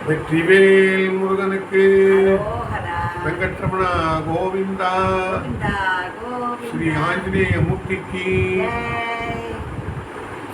வெற்றிவேல் முருகனுக்கு வெங்கட்ரமணா கோவிந்தா. ஸ்ரீ ஆஞ்சநேய மூர்த்திக்கு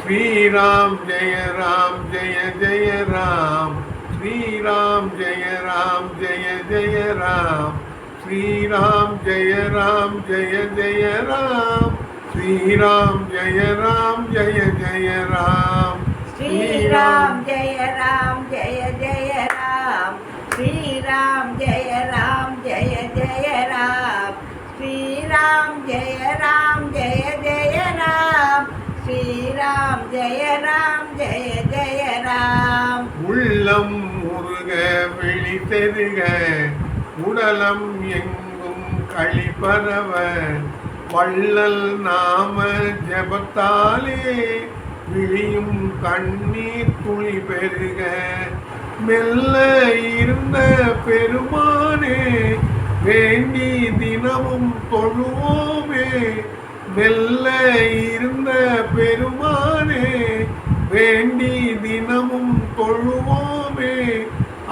ஸ்ரீராம் ஜெய ராம் ஜெய ஜெய ராம், ஸ்ரீராம் ஜெய ராம் ஜெய ஜெய ராம், ஸ்ரீராம் ஜெய ராம் ஜெய ஜெய ராம், ஸ்ரீராம் ஜெய ராம் ஜெய ஜெய ராம், ஸ்ரீராம் ஜெய ராம் ஜெய ஜெய ராம், ஸ்ரீராம் ஜெய ராம் ஜெய ஜெய ராம், ஸ்ரீராம் ஜெய ராம் ஜெய ஜெய ராம், ஸ்ரீராம் ஜெய ராம் ஜெய ஜெய ராம். உள்ளம் முருக விழி தெருக, உடலம் எங்கும் களிப்பரவ, வள்ளல் நாம ஜபத்தாலே விழியும் கண்ணீர் துளி பெருக, மெல்ல இருந்த பெருமானே வேண்டி தினமும் தொழுவோமே, மெல்ல இருந்த பெருமானே வேண்டி தினமும் தொழுவோமே,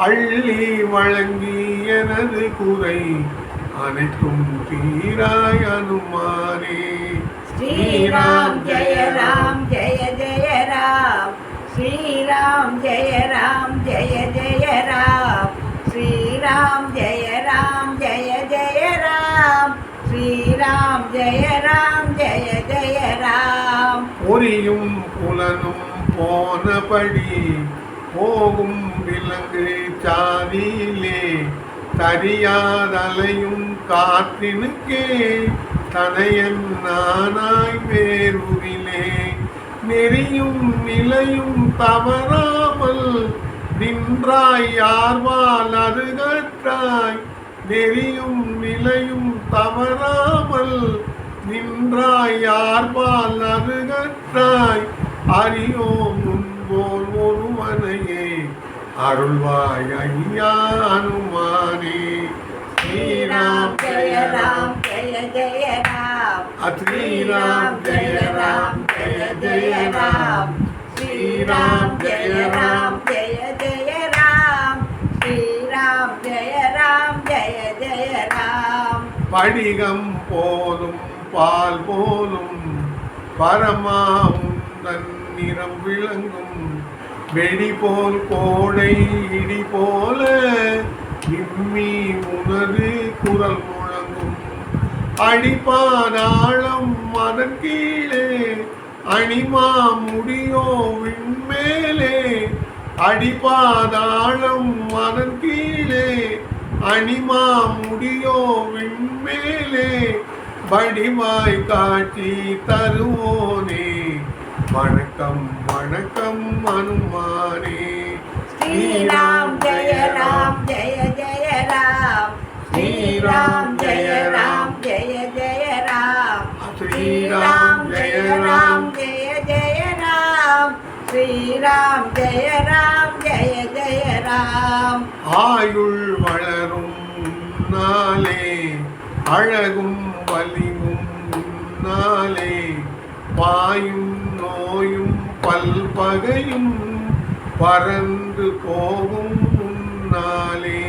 அள்ளி வழங்கி எனது குறை அனைத்தும் தீராய் அனுமானே. ஸ்ரீராம் ஜெய ராம் ஜெய ஜெய ராம், ஸ்ரீராம் ஜெய ராம் ஜெய ஜெய ராம், ஸ்ரீராம் ஜெய ராம் ஜெய ஜெய ராம், ஸ்ரீராம் ஜெய ராம் ஜெய ஜெய ராம். பொரியும் புலனும் போனபடி போகும் விலங்கு சாதியிலே, தரியாதலையும் காற்றினுக்கே தனையன் நானாய் வேறுவிலே, நெறியும் நிலையும் தவறாமல் நின்றாய் யார்வால் அருகற்றாய், நெறியும் நிலையும் தவறாமல் நின்றாய் யார்வால் அருகற்றாய், அறியோம் முன்போல் ஒருவனையே அருள்வாய் ஐயா அனுமானே. ஸ்ரீராம் ஜெய ராம் ஜெய ஜெய ராம், ஸ்ரீராம் ஜெய ராம் ஜெய ஜெய ராம், ஸ்ரீராம் ஜெய ராம் ஜெய ஜெய ராம், ஸ்ரீராம் ஜெய ராம் ஜெய ஜெய ராம். படிகம் போலும் பால் போலும் பரமாவுந்தன் நிறம் விளங்கும், வெடி போல் கோடை இடி போல இம்மி உனது குரல் முழங்கும், அடிப்பானாளம் அதன் கீழே அணிமா முடியோ விண்மேலே, அடிப்பாதாளம் அதன் கீழே அணிமா முடியோ விண்மேலே, வடிவாய் காட்சி தருவோனே வணக்கம் வணக்கம் அனுமானே. ஸ்ரீராம் ஜெய ராம் ஜெய ஜெய ராம், ஸ்ரீராம் ஜெய ராம் ஜெய ஜெய ராம், ஸ்ரீராம் ஜெய ராம் ஜெய ஜெய ராம், ஸ்ரீராம் ஜெய ராம் ஜெய ஜெய ராம். ஆயுள் வளரும் உன்னாலே அழகும் வலிவும் உன்னாலே, பாயும் நோயும் பல்பகையும் பறந்து போகும் முன்னாலே,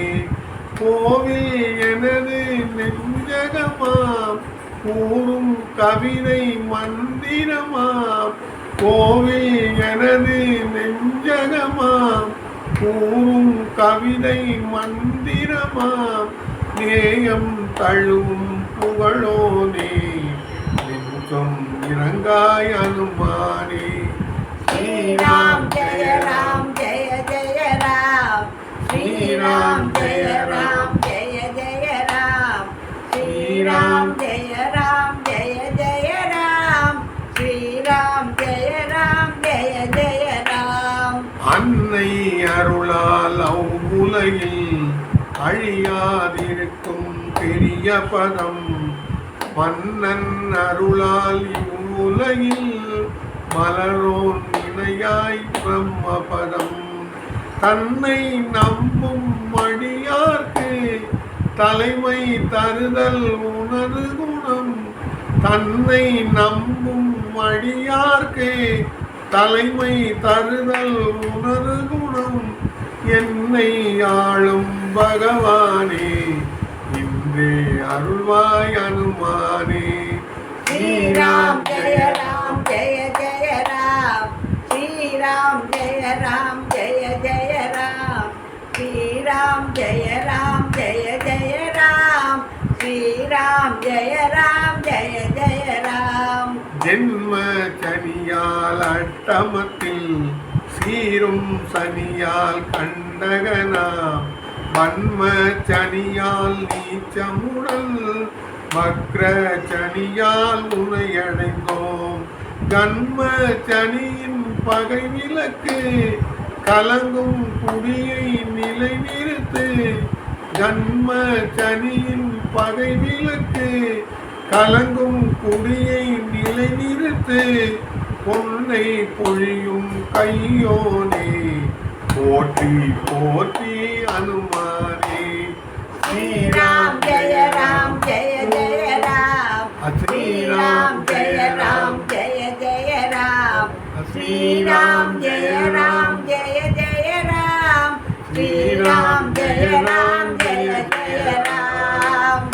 கோவில் எனது நெஞ்சகமாம் கூறும் கவிதை மந்திரமாம், கோவில் எனது நெஞ்சகமாம் கூறும் கவிதை மந்திரமாம், நேயம் தழுவும் புகழோனே நெஞ்சம் இறங்காய் அனுமானே. ஸ்ரீராம் ஜெய ராம் ஜெய ஜெய ராம், ஸ்ரீராம் ஜெய ராம் ஜெய ஜெய ராம், ஸ்ரீராம் ஜெய ராம் ஜெய ஜெய ராம், ஸ்ரீராம் ஜெய ராம் ஜெய ஜெய ராம். அன்னை அருளால் அவ்வுலகில் அழியாதிருக்கும் பெரிய பதம், மன்னன் அருளால் இவ்வுலகில் மலரோன் இணையாய் பிரம்மபதம், தன்னை நம்பும் அடியார்க்கு தலைமை தருதல் உணரு குணம், தன்னை நம்பும் அடியார்க்கு தலைமை தருதல் உணரு குணம், என்னை ஆளும் பகவானே இன்றே அருள்வாய் அனுமானே. ஸ்ரீராம் ஜெய ராம் ஜெய ஜெய ராம் ஸ்ரீராம் ஜெய ராம் ஜெய ஜெய ராம் ஸ்ரீராம் ஜெய ராம் ஜெய ஜெய ராம் ஸ்ரீராம் ஜெய ராம் ஜெய ஜெய ராம். ஜென்ம சனியால் அட்டமத்தில் சீரும் சனியால் கண்டகனாம் வன்ம சனியால் நீச்சமுடல் வக்ர சனியால் உனையடைந்தோம். கன்ம சனியின் பகை விலக்கு கலங்கும் குடியை நிலை நிறுத்து. கன்ம சனியின் பகை விலக்கு கலங்கும் குடியை நிலை நிறுத்து. பொன்னை பொழியும் கையோனே போற்றி போற்றி அனுமானே. ஸ்ரீராம் ஜெய ராம் ஜெய ஜெய ராம் ஸ்ரீராம் ஜெய ராம் ஜெய ஜெய ராம் ஸ்ரீராம் ஜெய ராம் ஜெய ஜெய ராம் ஸ்ரீராம் ஜெய ராம் ஜெய ஜெய ராம்.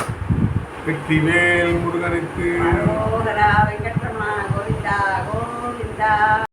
வெற்றிவேல் முருகனுக்கு அரோகரா வெங்கட்ரமணா கோவிந்தா கோவிந்தா.